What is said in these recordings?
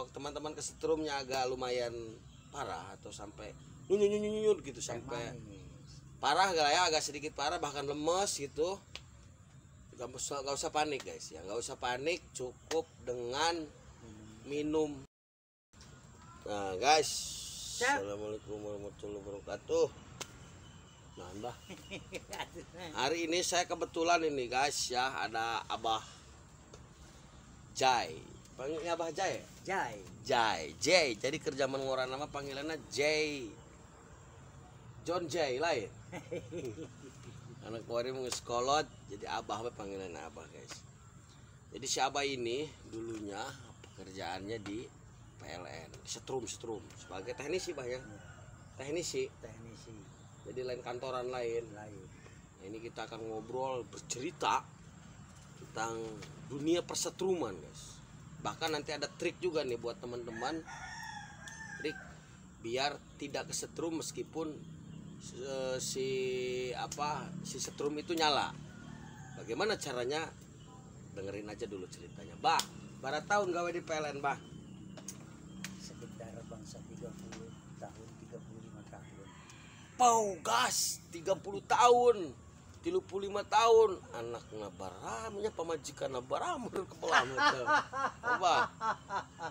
teman-teman kesetrumnya agak lumayan parah atau sampai nyunyut gitu sampai parah agak sedikit parah bahkan lemes gitu, nggak usah panik guys ya, nggak usah panik, cukup dengan minum. Nah guys, assalamualaikum warahmatullahi wabarakatuh. Nah Mbah, hari ini saya kebetulan ini guys ya, ada Abah Jai. Panggilnya Abah Jai? Jai. Jadi kerja mengoran nama panggilannya Jai. John Jai lain. Anak kemarin mau sekolot, jadi Abah panggilannya Abah guys. Jadi si Abah ini dulunya pekerjaannya di PLN, setrum sebagai teknisi Bah ya. Teknisi. Jadi lain kantoran lain. Nah, ini kita akan ngobrol bercerita tentang dunia persetruman guys. Bahkan nanti ada trik juga nih buat teman-teman, trik biar tidak kesetrum meskipun si setrum itu nyala. Bagaimana caranya? Dengerin aja dulu ceritanya. Bah, berapa tahun gawe di PLN Bah? Sekitar bangsa 30 tahun, 35 tahun. Pau gas 30 tahun. 35 tahun anak nabaramnya pamajikan nabaram kepala mata. Apa?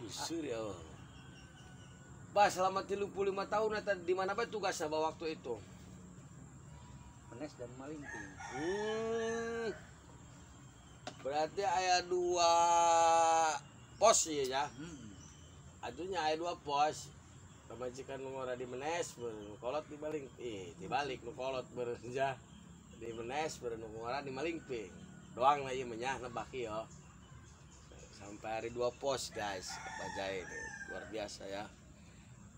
Isur ya. Bah, selama 35 tahun eta di mana Bah tugasnya Bah waktu itu? Menes dan Malingping. Berarti aya 2 pos ya. Atunya aya 2 pos. Pamajikan ngora di Menes, kolot di Malingping. Dibalik nu kolot berenja di Menes berenungora di Malingping doang lah ieu menyah nebak ieu sampai hari 2 pos guys. Abah Jai ini luar biasa ya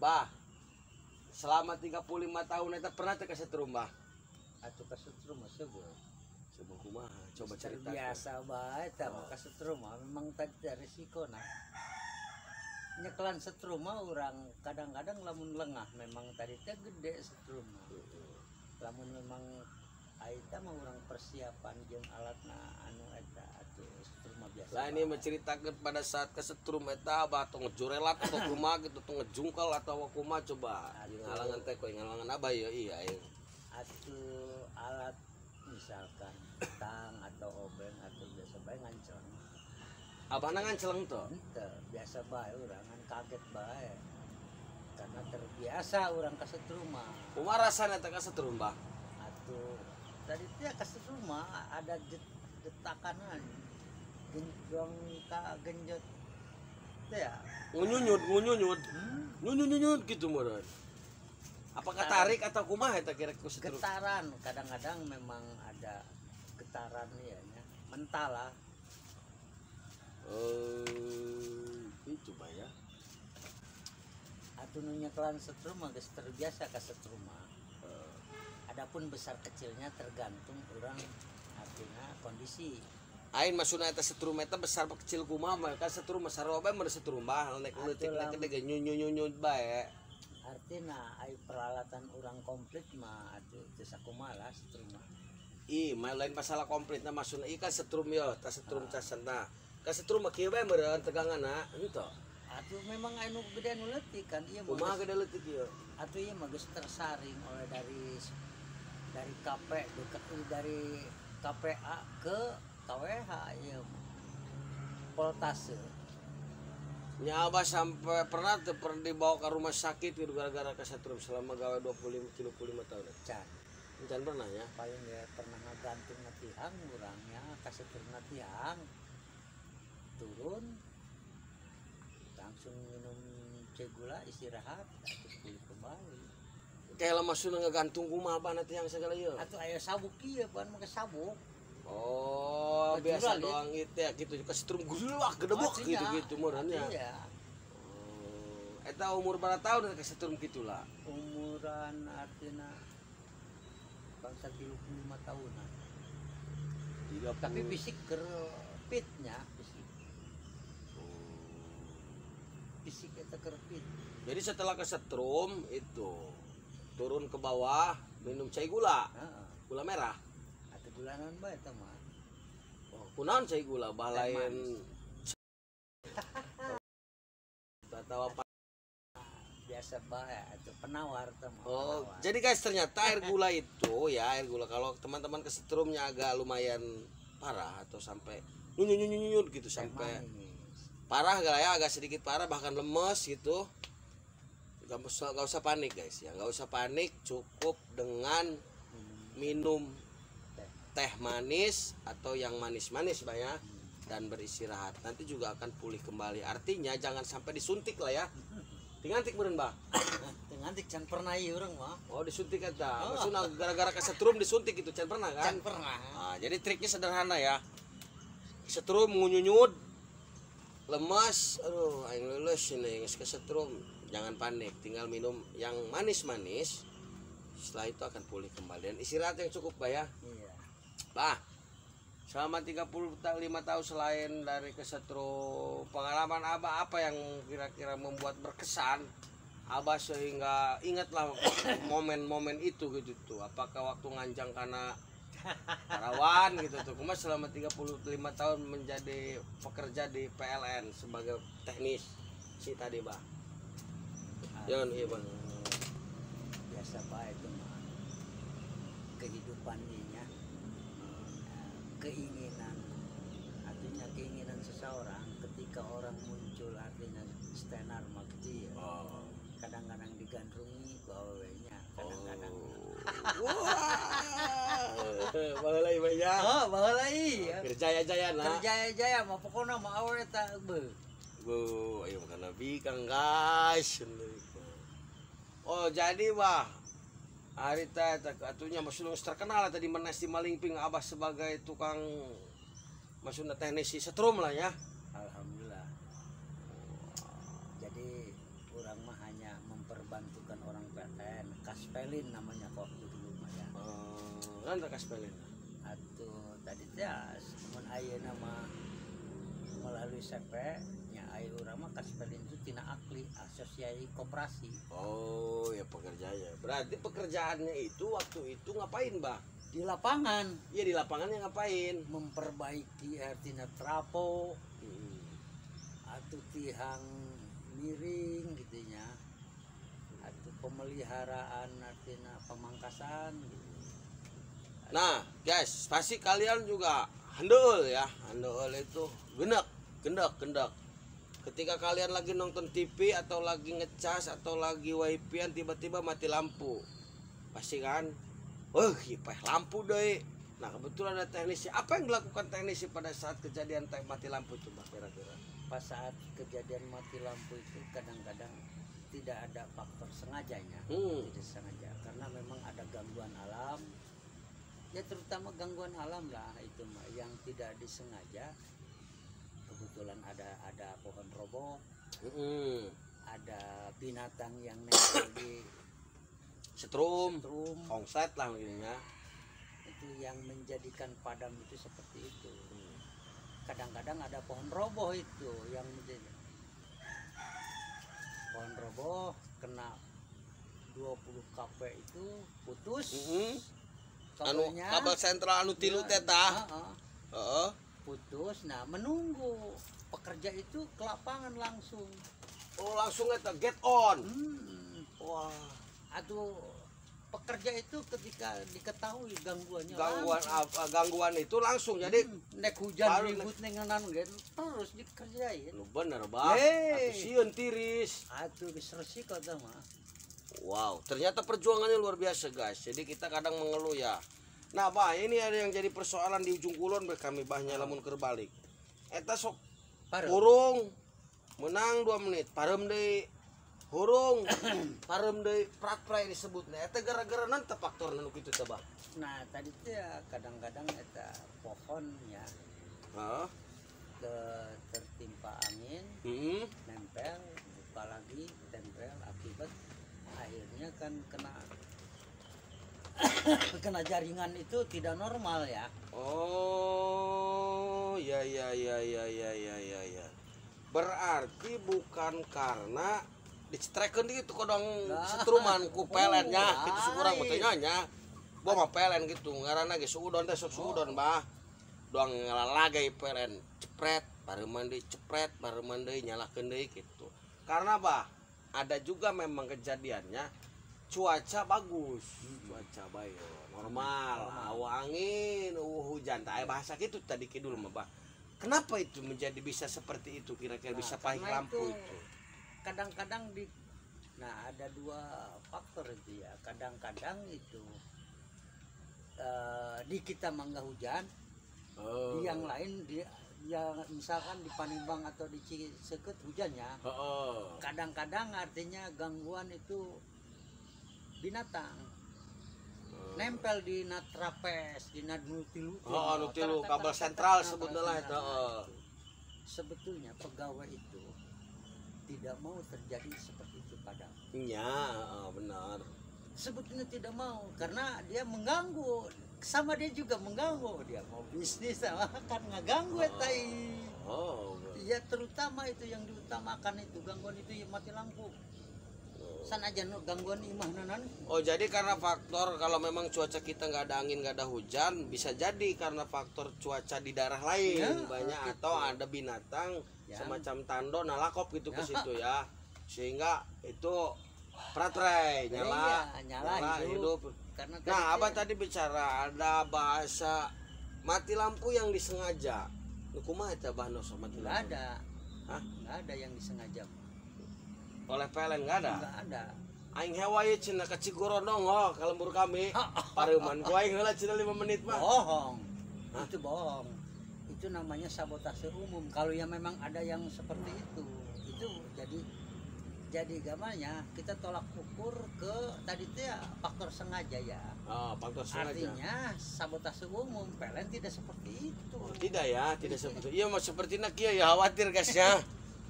Bah. Selama 35 tahun eta pernah teh kesetrum Bah? Atuh kesetrum sebuah kumaha coba cerita biasa bae eta mah kesetrum memang tadi risiko nah nyekelan setrum mah urang kadang-kadang lamun lengah memang tadi teh gede setrum lamun memang aita mah urang persiapan jeung alatna anu eta atuh setrum biasa. Lah ini menceritakeun pada saat kesetrum eta Abah tong ngejurelat atau kumaha gitu tong ngejungkel atau kumaha coba. Ngalangan teh koy ngalangan Abah ya iya. Atuh alat misalkan tang atau obeng atau biasa bae nganceleng. Abahna nganceleng tuh? Henteu, biasa bae urang kaget bae. Karena terbiasa urang kesetrum mah. Kumaha rasana teh kesetrum Bah? Atuh tadi dia kasih rumah ada getakanan genjong ka genjot ya ngunyut gitu meureun. Apakah tarik atau kumaha eta kira kesetrum? Getaran kadang-kadang memang ada getaran ya mental lah. Itu Bah ya. Atuh nu nyekelan setrum mah geus terbiasa ka setrum mah. Adapun besar kecilnya tergantung orang artinya kondisi. Ain maksudna eta setrum eta besar kecil kumaha mah ka setrum saroba mah setrum Bah nek leutik gede nyunyut bae. Artina ai peralatan orang komplit mah atuh teu sakumaha lah setrum mah. Mah lain masalah komplitna maksudna ieu kan setrum ya, ta setrum casana. Ka setrum mah kieu bae meureun tegangana henteu. Atuh memang anu gede anu leutik kan ieu mah. Kumaha gede leutik ieu? Atuh ieu mah geus tersaring oleh dari dari KPA ke KWH ya voltase. Nya Abah sampai pernah dibawa ke rumah sakit gitu gara-gara kesetrum selama gawe 25 tahun. Can pernah ya? Paling ya pernah ngagantung na tihang urangnya kesetrum na tihang. Turun langsung minum cegula istirahat pulih kembali. Kayak maksudnya ngegantung kumaha apa nanti yang segala ieu. Atuh aya sabuk ieu pan make sabuk. Oh, biasa doang itu ya gitu kesetrum gulak gedebok gitu meureun ya. Eta umur berapa tahun kesetrum gitulah? Umuran artina bangsa 35 tahunan. Tapi fisik keur fitnya fisik. Fisik eta keur fit. Jadi setelah kesetrum itu turun ke bawah minum cai gula. Gula merah. Atau gula naon bae eta mah. Oh, kunaon cai gula bah lain. atau apa? Biasa bae itu penawar tuh. Oh, jadi guys ternyata air gula itu ya, air gula kalau teman-teman kesetrumnya agak lumayan parah atau sampai nyunyut gitu sampai parah gak ya, agak sedikit parah bahkan lemes gitu, gak usah panik guys ya, gak usah panik, cukup dengan minum teh manis atau yang manis-manis Bah ya, dan beristirahat, nanti juga akan pulih kembali. Artinya jangan sampai disuntik lah ya. Tingantik beren Bah. Tingantik can pernah ieu urang mah. Oh disuntik kata. Maksudnya gara-gara kesetrum disuntik itu can pernah kan? Can pernah. Nah, jadi triknya sederhana ya. Setrum ngunyunyut, lemas, aduh aing lulus ini geus kesetrum. Jangan panik, tinggal minum yang manis-manis. Setelah itu akan pulih kembali dan istirahat yang cukup Bah ya. Iya. Bah, selama 35 tahun selain dari kesetrum, pengalaman Abah apa yang kira-kira membuat berkesan Abah sehingga ingatlah momen-momen itu gitu tuh? Apakah waktu nganjang karena Parawan gitu tuh? Kuma selama 35 tahun menjadi pekerja di PLN sebagai teknis si tadi Bah. Yon iya Bang. Biasa bae itu mah. Kehidupan ini ya. Keinginan, artinya keinginan seseorang ketika orang muncul artinya stenar gitu ya. Kadang-kadang digandrungi bawahnya, kadang-kadang Bahalai banyak. oh bahalai ya. Kerjaya-jaya nah. Kerjaya-jaya mah pokoknya mah awal eta beuh. Bu, ayo makan nabi kang guys. Oh jadi Bah, hari teh atunya maksudnya terkenal tadi menes di Malingping Abah sebagai tukang maksudnya teknisi setrum lah ya. Alhamdulillah. Jadi orang mah hanya memperbantukan orang PLN, kaspelin namanya waktu dulu mah ya. Kan kaspelin. Atuh tadi teh mun ayeuna mah melalui CP nya aya urang mah kaspelin itu tina akli asosiasi koperasi. Oh ya pekerjanya. Berarti pekerjaannya itu waktu itu ngapain Bah? Di lapangan. Iya di lapangannya ngapain? Memperbaiki artinya trapo atau tiang miring gitu ya, atau pemeliharaan artinya pemangkasan gitu. Nah guys pasti kalian juga handul ya, handul itu gendak. Ketika kalian lagi nonton TV atau lagi ngecas atau lagi wifi-an tiba-tiba mati lampu, pasti kan ipeh lampu deh. Nah kebetulan ada teknisi. Apa yang dilakukan teknisi pada saat kejadian mati lampu itu Bah kira-kira? Pas saat kejadian mati lampu itu kadang-kadang tidak ada faktor sengajanya, tidak sengaja karena memang ada gangguan alam ya, terutama gangguan alam lah itu mah yang tidak disengaja. Kebetulan ada pohon roboh, ada binatang yang nempel di setrum kongset lah begininya. Itu yang menjadikan padam itu seperti itu. Kadang-kadang ada pohon roboh itu yang menjadi pohon roboh kena 20 kp itu putus. Anu kabel sentral anu tilu teh tah. Putus. Nah menunggu pekerja itu ke lapangan langsung. Oh langsung eta get on. Wah. Aduh pekerja itu ketika diketahui gangguannya gangguan itu langsung jadi nek hujan ribut nengenan gitu terus dikerjain. Lu bener Bah. Atuh sieun tiris. Atuh geus resiko teh mah. Wow, ternyata perjuangannya luar biasa guys. Jadi kita kadang mengeluh ya. Nah Bah, ini ada yang jadi persoalan di ujung kulon kami Bahnya lamun kerbalik. Eta sok hurung menang 2 menit, parem deui. Hurung parem deui prak-prak disebutna. Eta gara-gara naon teh faktor nu kitu teh Bah? Nah, tadi teh kadang-kadang eta pohonnya tertimpa angin, nempel, buka lagi, tempel, akibat akhirnya kan kena jaringan itu tidak normal ya. Oh, ya. Berarti bukan karena dicetrekeun gitu kodong setruman ku pelennya kitu sukurang mah teh nya. Bo mah pelen gitu, ngaranna ge suudon teh sok suudon Bah. Doang ngalalagay pelen cepret, bareman deui cepret, bareman deui nyalakeun deui kitu. Karena bah ada juga memang kejadiannya cuaca bagus, cuaca baik, normal, awan angin, hujan, tak bahasa gitu tadi kidul mah bah. Kenapa itu menjadi bisa seperti itu kira-kira bisa pahit karena lampu itu itu? kadang-kadang ada dua faktor itu ya. Kadang-kadang itu di kita mangga hujan, Oh. di yang lain ya misalkan di Panimbang atau di Ciseket hujannya. Oh. Kadang-kadang artinya gangguan itu binatang nempel di natrapes, di nutilu. Oh, nutilu kabel sentral sebetulnya itu. Sebetulnya pegawai itu tidak mau terjadi seperti itu padahal. Iya, benar. Sebetulnya tidak mau karena dia mengganggu, sama dia juga mengganggu, dia mau bisnis sama kan ngeganggu tai. Oh. Ya terutama itu yang diutamakan itu gangguan itu ya mati lampu. San aja gangguan imah nanan. Oh, jadi karena faktor kalau memang cuaca kita nggak ada angin nggak ada hujan, bisa jadi karena faktor cuaca di daerah lain Ya, banyak gitu. atau ada binatang Ya. semacam tando nalakop gitu ke Ya. situ ya, sehingga itu pratre nyala, Iya, nyala hidup. Karena Nah, abah tadi bicara ada bahasa mati lampu yang disengaja. Kumaha eta bah noso mati nggak lampu? ada, Hah? nggak ada yang disengaja. Oleh PLN nggak ada. Nggak ada. Aing hewa ye cenah ka Cigorondong ke lembur kami. Pareuman ku aing heula cenah 5 menit mah. Bohong. Hah? Itu bohong. Itu namanya sabotase umum. Kalau yang memang ada yang seperti itu jadi gamanya kita tolak ukur ke tadi itu ya faktor sengaja ya. Oh, faktor sengaja. Artinya sabotase umum PLN tidak seperti itu. Oh, tidak ya, tidak seperti. Iya mah seperti nak kieu ya khawatir guys ya.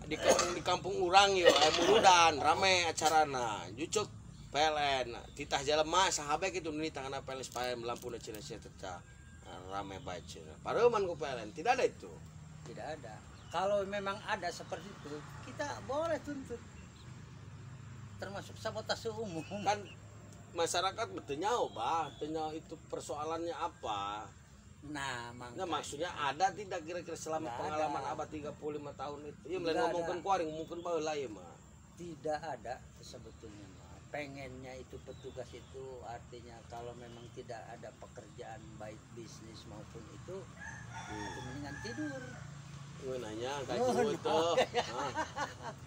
Di kampung urang yo muludan rame acarana. Jucuk PLN titah jelema sahabe kitu nu tangana PLN supaya lampuna cenah sia tecah. Rame bae cenah. Pareuman ku PLN tidak ada itu. Tidak ada. Kalau memang ada seperti itu, kita boleh tuntut. Termasuk sabotase umum. Kan masyarakat betul nyaho bah, tanya itu persoalannya apa? Nah, Nah, maksudnya ada tidak kira-kira selama Nggak pengalaman ada. abad 35 tahun itu? Iya, mulai Nggak ngomongkan ada. kuaring, mungkin baheula ya mah. tidak ada sebetulnya mah. Pengennya itu petugas itu artinya kalau memang tidak ada pekerjaan baik bisnis maupun itu mendingan tidur. Gue nanya kaji itu,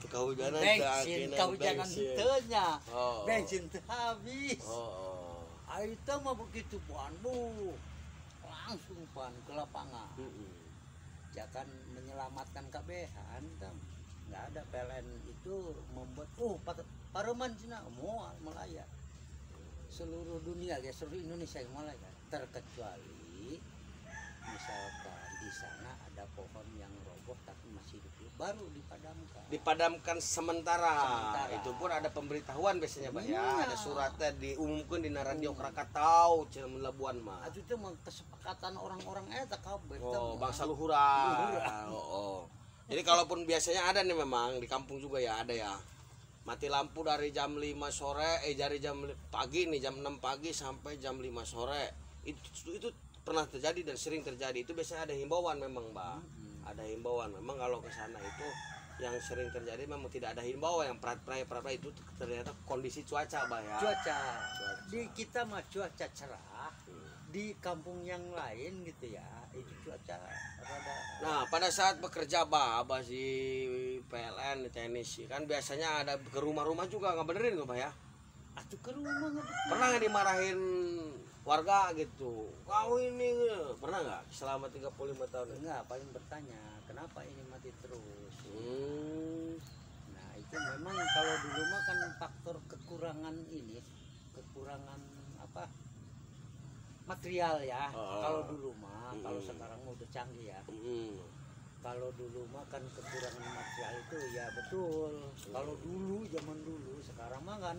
kehujanan Bensin kehujanan teunya. Oh. Bensin teu habis. Oh. Ayo teh mah begitu pan bu. Langsung pan ke lapangan. Ya kan menyelamatkan KBH tam. Nggak ada PLN itu membuat Pareman cina mau Malaya. Seluruh dunia ya, seluruh Indonesia Malaya terkecuali misalkan di sana ada pohon yang roboh tapi masih hidup baru Dipadamkan sementara. Sementara. Itu pun ada pemberitahuan biasanya bah ya, Iya. ada suratnya diumumkan di radio Krakatau, cenah Labuan mah. itu tuh kesepakatan orang-orang eta kabeh Oh, bangsa luhuran. Oh. Jadi kalaupun biasanya ada nih memang di kampung juga ya ada ya. Mati lampu dari jam 5 sore dari jam pagi nih jam 6 pagi sampai jam 5 sore. Itu pernah terjadi dan sering terjadi. Itu biasanya ada himbauan memang, Mbak. Ada himbauan. Memang kalau ke sana itu yang sering terjadi memang tidak ada himbauan, yang prat-prai itu ternyata kondisi cuaca, Mbak ya. cuaca di kita mah cuaca cerah, di kampung yang lain gitu ya itu cuaca rada. Nah, pada saat bekerja Abah si PLN di tenis kan biasanya ada ke rumah-rumah juga nggak benerin nggak Bah ya? Atuh ke rumah nggak betul. Pernah nggak dimarahin warga gitu? Kau ini pernah nggak selama 35 tahun? Enggak, paling bertanya kenapa ini mati terus. Nah itu memang kalau dulu mah kan faktor kekurangan ini, kekurangan apa material ya. Kalau dulu mah, kalau sekarang mah udah canggih ya. Kalau dulu mah kan kekurangan material itu ya betul. Kalau dulu zaman dulu, sekarang mah kan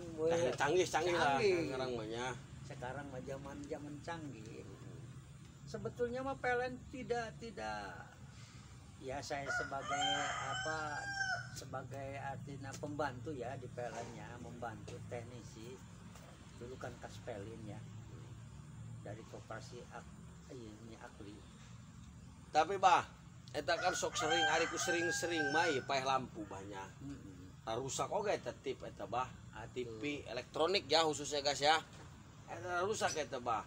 Canggih lah canggih. sekarang banyak. Sekarang mah zaman canggih. Sebetulnya mah PLN tidak ya saya sebagai apa sebagai artinya pembantu ya di PLN-nya, membantu teknisi. Dulu kan Kaspelin ya. Dari koperasi ini Akli. Tapi Bah, eta kan sok sering hariku sering-sering mai paeh lampu banyak. rusak oke tertib eta bah. TV elektronik ya khususnya guys ya. Eta rusak eta bah.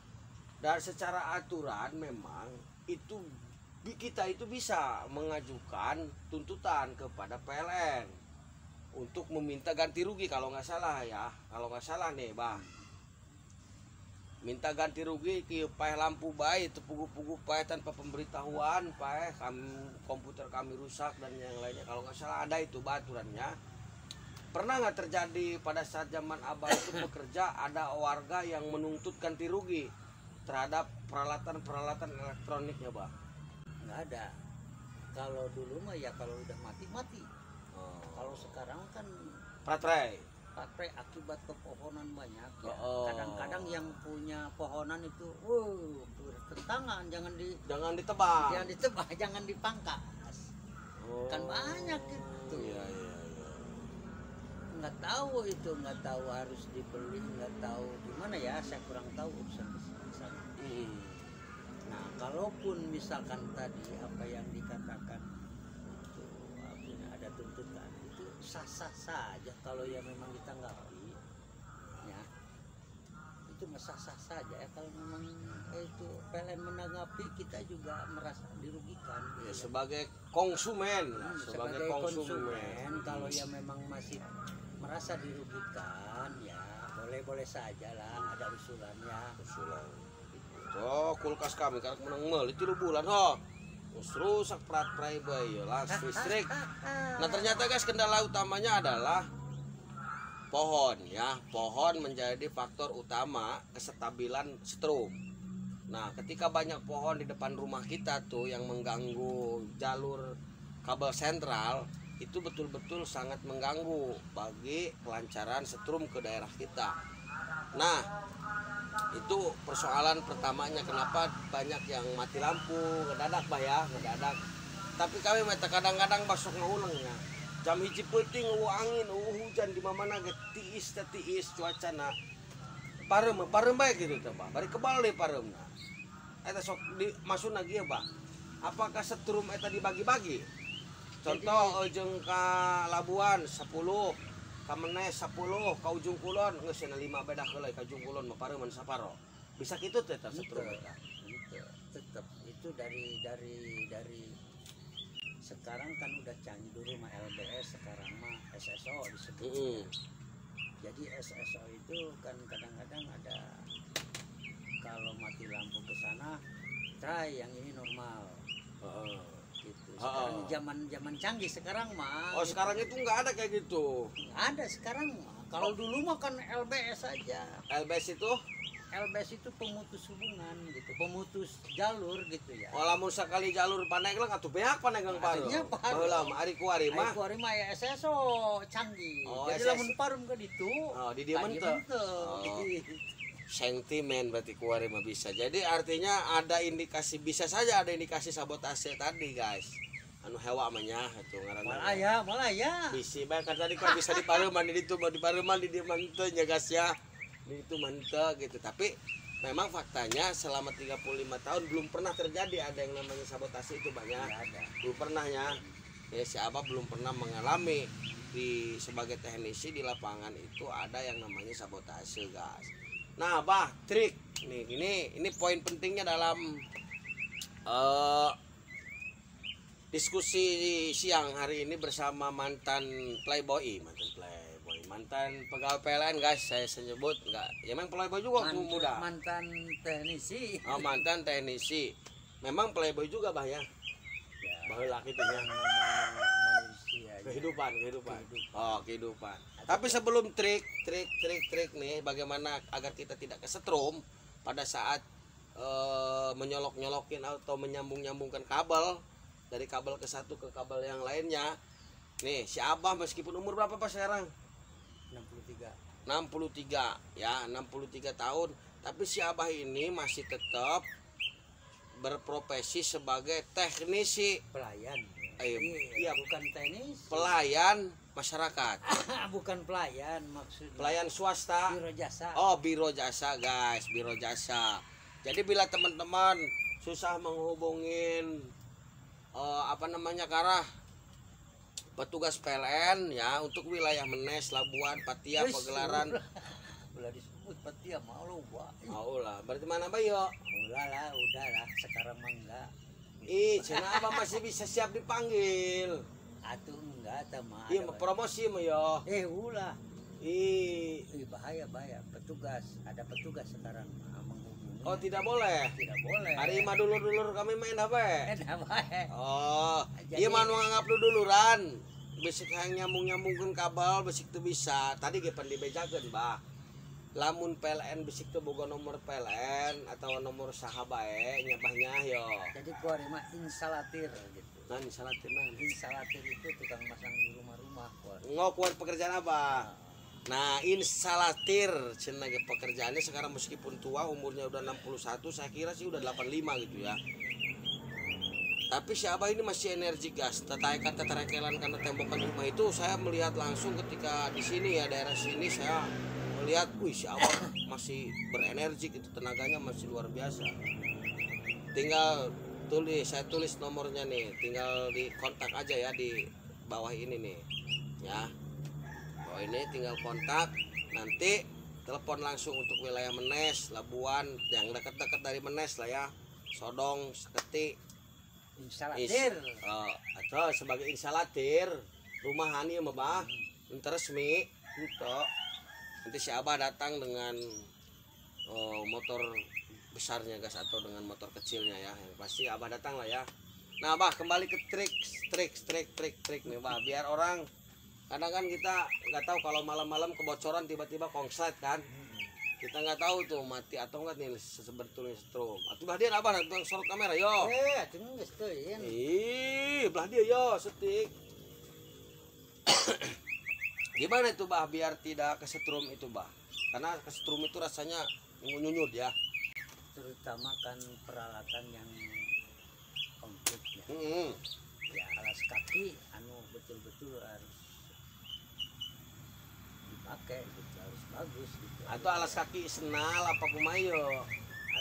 Dan secara aturan memang itu kita itu bisa mengajukan tuntutan kepada PLN untuk meminta ganti rugi kalau nggak salah ya, kalau nggak salah nih bah, minta ganti rugi ke paeh lampu baik itu pugu-pugu paeh tanpa pemberitahuan paeh komputer kami rusak dan yang lainnya, kalau nggak salah ada itu bah aturannya. Pernah nggak terjadi pada saat zaman abah itu bekerja ada warga yang menuntut ganti rugi terhadap peralatan elektroniknya bah? Nggak ada. Kalau dulu mah ya kalau udah mati. Kalau sekarang kan Pratray akibat pepohonan banyak ya. Oh. Kadang-kadang yang punya pohonan itu, bertentangan, jangan ditebang, jangan dipangkas. Kan banyak itu. Iya. Nggak tahu harus dibeli, nggak tahu gimana ya, saya kurang tahu urusan di sana. Nah, kalaupun misalkan tadi apa yang dikatakan itu ada tuntutan, itu sah-sah saja kalau ya memang ditanggapi ya, itu sah-sah saja ya. Kalau memang itu PLN menanggapi, kita juga merasa dirugikan ya, gitu. sebagai konsumen Sebagai konsumen kalau ya memang masih merasa dirugikan ya boleh-boleh saja lah, ada usulannya. Oh, kulkas kami karena menang mel itu 3 bulan rusak prat-prai bayi las listrik. Nah ternyata guys, kendala utamanya adalah pohon ya. Pohon menjadi faktor utama kestabilan strum. Nah ketika banyak pohon di depan rumah kita tuh yang mengganggu jalur kabel sentral, itu betul-betul sangat mengganggu bagi kelancaran strum ke daerah kita. Nah itu persoalan pertamanya kenapa banyak yang mati lampu ngedadak bah ya, ngedadak. Tapi kami meta kadang-kadang basok ngulangnya jam hiji peuting angin hujan di mana tiis cuacana parem baik gitu teh bah, bari kebal deh paremna eta sok masuk lagi ya bah. Apakah setrum eta dibagi-bagi, contoh jeung ka Labuan 10, ka Menes 10, ka Ujung Kulon geus 5 beda heula ka Ujung Kulon mah pareuman saparo. Bisa kitu teh eta setrum eta. Tetap itu dari sekarang kan udah canggih, dulu mah LBS, sekarang mah SSO disebut. Jadi SSO itu kan kadang-kadang ada kalau mati lampu ke sana try, yang ini normal. Gitu. Sekarang zaman canggih sekarang mah. Oh, gitu. Sekarang itu nggak ada kayak gitu. Nggak ada sekarang mah. Kalau dulu mah kan LBS aja. LBS itu pemutus hubungan gitu, pemutus jalur gitu ya. Oh, lamun sekali jalur paneglang atuh beak paneglang pareum. Baheula mah ari kuari mah. Ari kuari mah ya SSO canggih. Jadi lamun parum ke ditu. Oh, di dieu menteu. Sentimen berarti kuari mah bisa. Jadi artinya ada indikasi, bisa saja ada indikasi sabotase tadi guys. Anu hewa mah nya atuh ngaranna. Malah ya. Bisi bae kan tadi kan bisa di pareuman di ditu di pareuman di dieu menteu nya guys ya. Itu mantap gitu, tapi memang faktanya selama 35 tahun belum pernah terjadi ada yang namanya sabotase itu banyak. Belum pernahnya ya, si Abah belum pernah mengalami sebagai teknisi di lapangan itu ada yang namanya sabotase guys. Nah Bah, trik nih, ini poin pentingnya dalam diskusi siang hari ini bersama mantan playboy, mantan pegawai PLN guys, saya sebut enggak, ya memang playboy juga waktu muda. Mantan teknisi. Oh, mantan teknisi. Memang playboy juga bah ya. Baheula kitunya. Kehidupan. Oh, kehidupan. Tapi sebelum trik nih, bagaimana agar kita tidak kesetrum pada saat menyolok-nyolokin atau menyambung-nyambungkan kabel dari kabel ke satu ke kabel yang lainnya. Nih, si Abah meskipun umur berapa Pak sekarang? 63 ya, 63 tahun, tapi si Abah ini masih tetap berprofesi sebagai teknisi pelayan. Iya, bukan teknis. Pelayan masyarakat. Bukan pelayan maksudnya. Pelayan swasta. Biro jasa. Oh, biro jasa guys, biro jasa. Jadi bila teman-teman susah menghubungin ke arah petugas PLN ya untuk wilayah Menes, Labuan, Patia, Pagelaran. Ulah disebut Patia mau lu, Pak. Mau lah. Berarti mana Bayo? Udah lah, sekarang mah enggak. Ih, cina abah masih bisa siap dipanggil. Atuh enggak mah. Iya, promosi mah yo. Ulah. Ih, Bahaya. Petugas, ada petugas sekarang menghubungi. oh tidak boleh. Tidak boleh. Hari mah dulur-dulur kami main HP. Baik. Oh, Jadi- iya mah nu nganggap lu duluran. Besik hang nyambung-nyambungkeun kabel besik teu bisa. Tadi ge pan dibejakeun, Bah. Lamun PLN besik teu boga nomor PLN atau nomor saha bae nyabahnya yo. Jadi kuari mah instalatir gitu. Nah, salatin nah. Instalatir itu tukang masang di rumah-rumah kuari. Ngokuan pekerjaan apa? Nah, instalatir cenah ge pekerjaannya sekarang meskipun tua umurnya udah 61, saya kira sih udah 85 gitu ya. Tapi si Abah ini masih energi gas. Tetaikan teterekelan karena tembokan rumah itu saya melihat langsung ketika di sini ya daerah sini saya melihat, wih si Abah masih berenergi gitu, tenaganya masih luar biasa. Tinggal saya tulis nomornya nih, tinggal di kontak aja ya di bawah ini nih, ya. Bawah ini tinggal kontak, nanti telepon langsung untuk wilayah Menes, Labuan, yang dekat-dekat dari Menes lah ya, Sodong, Seketi. Instalatir. Atau sebagai instalatir rumahan ya mah itu resmi gitu. Nanti si Abah datang dengan motor besarnya gas atau dengan motor kecilnya ya, yang pasti Abah datang lah ya. Nah Bah, kembali ke trik nih Bah, biar orang kadang kan kita nggak tahu kalau malam-malam kebocoran tiba-tiba konslet kan, kita nggak tahu tuh mati atau enggak nih sebetulnya setrum. Atuh belah dia apa nanti sorot kamera yo. Atuh geus teuing. Belah dia yo setik. Gimana itu Bah biar tidak kesetrum itu Bah? Karena kesetrum itu rasanya nyunyut ya. Terutama kan peralatan yang komplit ya. Ya alas kaki anu betul-betul harus dipakai gitu, harus bagus gitu. Atau alas kaki senal apa kumayo.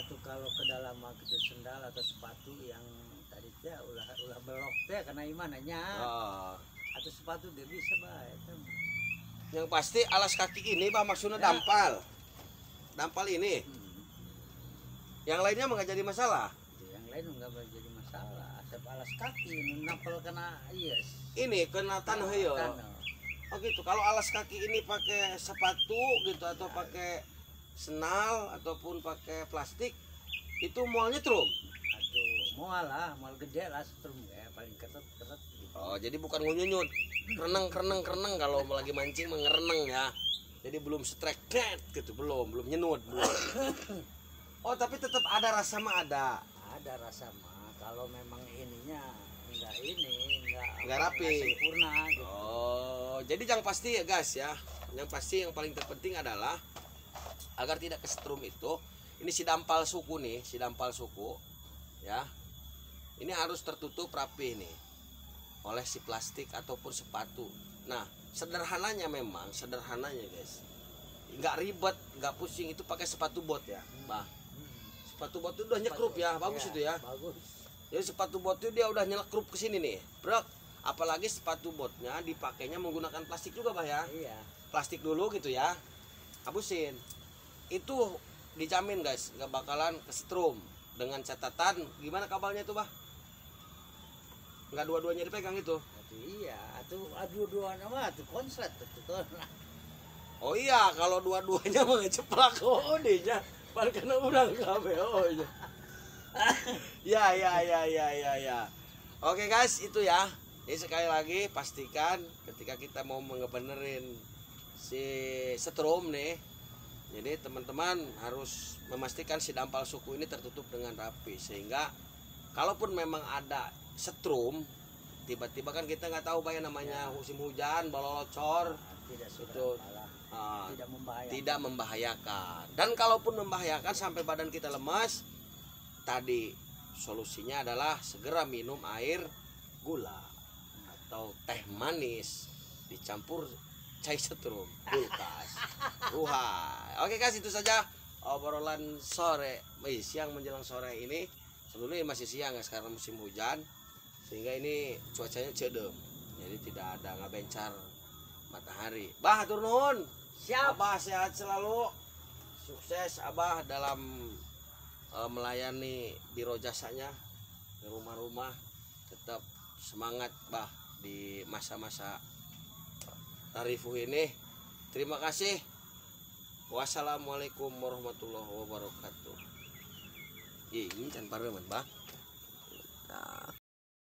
Atau kalau ke dalam gitu sendal atau sepatu yang tadi teh ulah belok teh karena imananya. Oh. Atau sepatu dia bisa bae itu. Yang pasti alas kaki ini Bah maksudnya Ya. Dampal ini. Yang lainnya nggak jadi masalah. Yang lain enggak jadi masalah. Asal alas kaki nampel kena Ini kena tanah yo. tanah. Oh gitu. Kalau alas kaki ini pakai sepatu gitu atau pakai senal ataupun pakai plastik itu mualnya trum. Atau mual gede lah setrum ya paling keret gitu. Oh jadi bukan ngunyunyut, kereneng kalau lagi mancing mengereneng ya. Jadi belum strike dead gitu, belum nyenut belum. Oh tapi tetap ada rasa mah ada. Ada rasa mah kalau memang ininya enggak rapi. sempurna gitu. Oh jadi yang pasti ya guys ya, yang pasti yang paling terpenting adalah agar tidak kesetrum itu. Ini si dampal suku ya. Ini harus tertutup rapi nih oleh si plastik ataupun sepatu. Nah sederhananya guys, nggak ribet, nggak pusing, itu pakai sepatu bot ya Bah. Sepatu bot itu udah nyekrup ya, bagus itu ya. Bagus. Jadi sepatu bot itu dia udah nyekrup ke sini nih bro. Apalagi sepatu botnya dipakainya menggunakan plastik juga Bah ya. Iya. Plastik dulu gitu ya, hapusin. Itu dijamin guys nggak bakalan kesetrum. Dengan catatan gimana kabelnya itu Bah? Nggak dua-duanya dipegang itu. Iya, atuh dua nama atuh konslet tuh. Oh iya, kalau dua-duanya mah ngeceplak nya. Padahal kena urang kabeh nya. Ya. Oke guys, itu ya. Jadi sekali lagi pastikan ketika kita mau ngebenerin si setrum nih. Jadi teman-teman harus memastikan si dampal suku ini tertutup dengan rapi sehingga kalaupun memang ada setrum, tiba-tiba kan kita nggak tahu banyak namanya musim hujan, balolocor, tidak membahayakan. Dan kalaupun membahayakan sampai badan kita lemas, tadi solusinya adalah segera minum air gula atau teh manis dicampur cai setrum kulkas. Oke guys, itu saja obrolan siang menjelang sore ini. Sebelumnya masih siang ya, sekarang musim hujan sehingga ini cuacanya cedem. Jadi jadi tidak ada ngabencar matahari. Bah, hatur nuhun. Siap. Abah sehat selalu, sukses Abah dalam melayani biro jasanya di rumah-rumah. Tetap semangat Bah di masa-masa tarifuh ini. Terima kasih. Wassalamualaikum warahmatullahi wabarakatuh. Ini can pareman Bah. Nah.